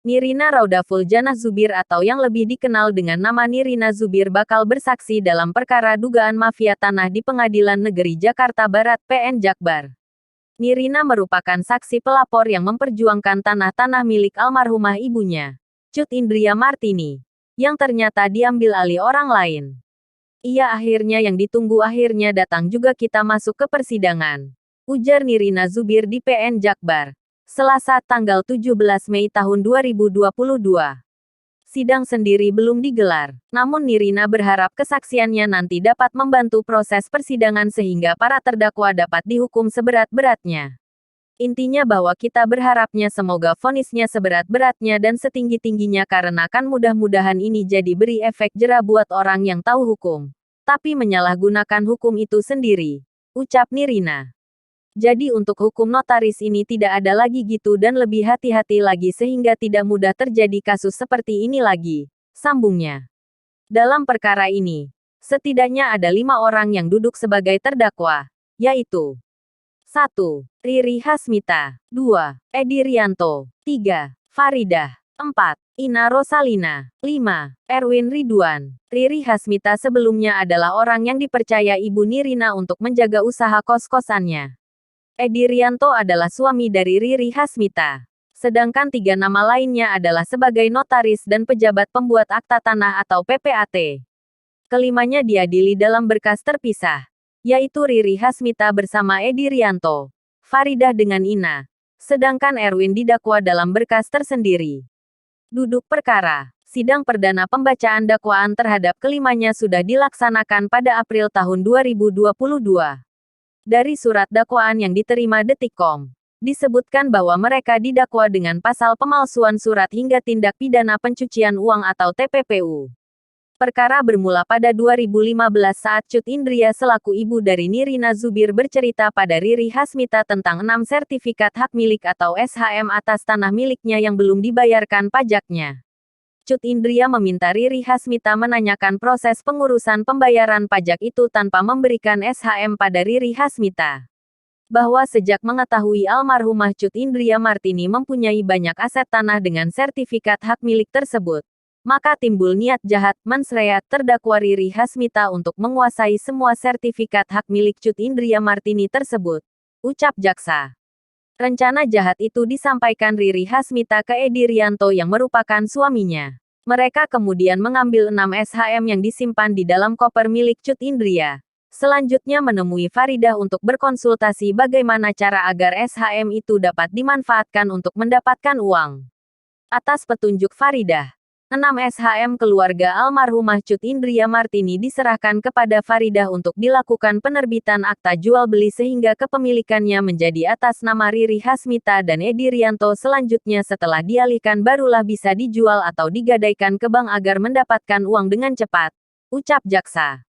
Nirina Rauda Fuljanah Zubir atau yang lebih dikenal dengan nama Nirina Zubir bakal bersaksi dalam perkara dugaan mafia tanah di Pengadilan Negeri Jakarta Barat (PN Jakbar). Nirina merupakan saksi pelapor yang memperjuangkan tanah-tanah milik almarhumah ibunya, Cut Indria Martini, yang ternyata diambil alih orang lain. Iya, akhirnya yang ditunggu akhirnya datang juga, kita masuk ke persidangan, ujar Nirina Zubir di PN Jakbar, Selasa tanggal 17 Mei tahun 2022. Sidang sendiri belum digelar, namun Nirina berharap kesaksiannya nanti dapat membantu proses persidangan sehingga para terdakwa dapat dihukum seberat-beratnya. Intinya bahwa kita berharapnya semoga vonisnya seberat-beratnya dan setinggi-tingginya karena kan mudah-mudahan ini jadi beri efek jera buat orang yang tahu hukum, tapi menyalahgunakan hukum itu sendiri, ucap Nirina. Jadi untuk hukum notaris ini tidak ada lagi gitu dan lebih hati-hati lagi sehingga tidak mudah terjadi kasus seperti ini lagi, sambungnya. Dalam perkara ini, setidaknya ada 5 orang yang duduk sebagai terdakwa, yaitu 1. Riri Hasmita, 2. Edi Rianto, 3. Faridah, 4. Ina Rosalina, 5. Erwin Ridwan. Riri Hasmita sebelumnya adalah orang yang dipercaya Ibu Nirina untuk menjaga usaha kos-kosannya. Edi Rianto adalah suami dari Riri Hasmita. Sedangkan 3 nama lainnya adalah sebagai notaris dan pejabat pembuat akta tanah atau PPAT. Kelimanya diadili dalam berkas terpisah, yaitu Riri Hasmita bersama Edi Rianto, Faridah dengan Ina. Sedangkan Erwin didakwa dalam berkas tersendiri. Duduk perkara. Sidang perdana pembacaan dakwaan terhadap kelimanya sudah dilaksanakan pada April tahun 2022. Dari surat dakwaan yang diterima Detikcom, disebutkan bahwa mereka didakwa dengan pasal pemalsuan surat hingga tindak pidana pencucian uang atau TPPU. Perkara bermula pada 2015 saat Cut Indria selaku ibu dari Nirina Zubir bercerita pada Riri Hasmita tentang 6 sertifikat hak milik atau SHM atas tanah miliknya yang belum dibayarkan pajaknya. Cut Indria meminta Riri Hasmita menanyakan proses pengurusan pembayaran pajak itu tanpa memberikan SHM pada Riri Hasmita. Bahwa sejak mengetahui almarhumah Cut Indria Martini mempunyai banyak aset tanah dengan sertifikat hak milik tersebut, maka timbul niat jahat mensreat terdakwa Riri Hasmita untuk menguasai semua sertifikat hak milik Cut Indria Martini tersebut, ucap jaksa. Rencana jahat itu disampaikan Riri Hasmita ke Edi Rianto yang merupakan suaminya. Mereka kemudian mengambil 6 SHM yang disimpan di dalam koper milik Cut Indria. Selanjutnya menemui Faridah untuk berkonsultasi bagaimana cara agar SHM itu dapat dimanfaatkan untuk mendapatkan uang. Atas petunjuk Faridah, 6 SHM keluarga almarhumah Cut Indria Martini diserahkan kepada Faridah untuk dilakukan penerbitan akta jual beli sehingga kepemilikannya menjadi atas nama Riri Hasmita dan Edi Rianto. Selanjutnya setelah dialihkan barulah bisa dijual atau digadaikan ke bank agar mendapatkan uang dengan cepat, ucap jaksa.